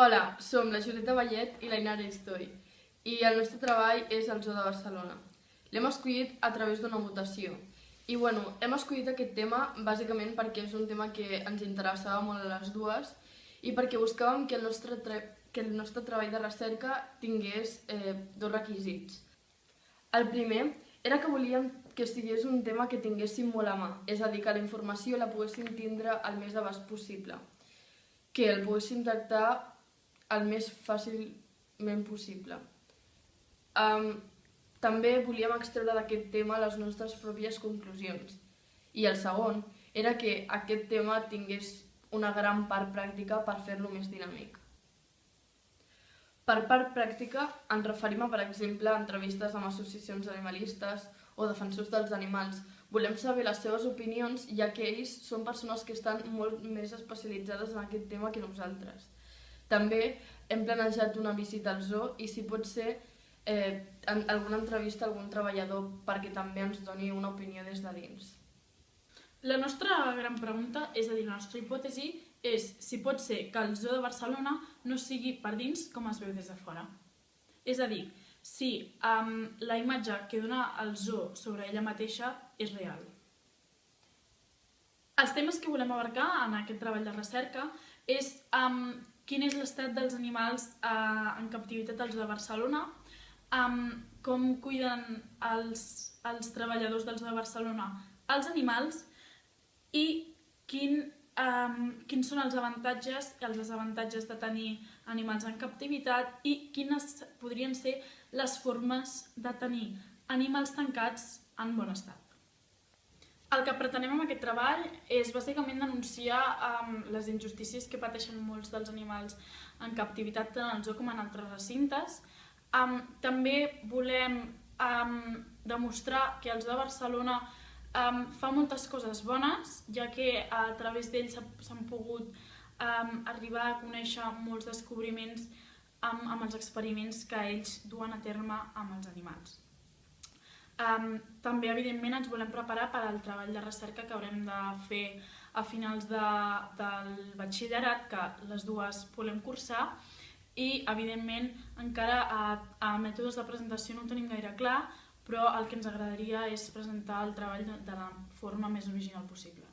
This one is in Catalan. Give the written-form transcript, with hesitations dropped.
Hola, som la Julieta Vallet i l'Ainara Estoy i el nostre treball és el Zoo de Barcelona. L'hem escollit a través d'una votació i hem escollit aquest tema bàsicament perquè és un tema que ens interessava molt a les dues i perquè buscàvem que el nostre treball de recerca tingués dos requisits. El primer era que volíem que estigués un tema que tinguéssim molt a mà, és a dir, que la informació la poguéssim tindre el més abast possible, que el poguéssim tractar el més fàcilment possible. També volíem extreure d'aquest tema les nostres pròpies conclusions. I el segon era que aquest tema tingués una gran part pràctica per fer-lo més dinàmic. Per part pràctica ens referim a, per exemple, entrevistes amb associacions animalistes o defensors dels animals. Volem saber les seves opinions, ja que ells són persones que estan molt més especialitzades en aquest tema que nosaltres. També hem planejat una visita al zoo i, si pot ser, alguna entrevista a algun treballador perquè també ens doni una opinió des de dins. La nostra gran pregunta, és a dir, la nostra hipòtesi, és si pot ser que el Zoo de Barcelona no sigui per dins com es veu des de fora. És a dir, si la imatge que dona el zoo sobre ella mateixa és real. Els temes que volem abarcar en aquest treball de recerca és quin és l'estat dels animals en captivitat al Zoo de Barcelona, com cuiden els treballadors del Zoo de Barcelona els animals i quins són els avantatges i els desavantatges de tenir animals en captivitat i quines podrien ser les formes de tenir animals tancats en bon estat. El que pretenem amb aquest treball és bàsicament denunciar les injustícies que pateixen molts dels animals en captivitat tant al zoo com en altres recintes. També volem demostrar que el Zoo de Barcelona fa moltes coses bones, ja que a través d'ell s'han pogut arribar a conèixer molts descobriments amb els experiments que ells duen a terme amb els animals. També, evidentment, ens volem preparar per al treball de recerca que haurem de fer a finals del batxillerat, que les dues volem cursar, i, evidentment, encara a mètodes de presentació no ho tenim gaire clar, però el que ens agradaria és presentar el treball de la forma més original possible.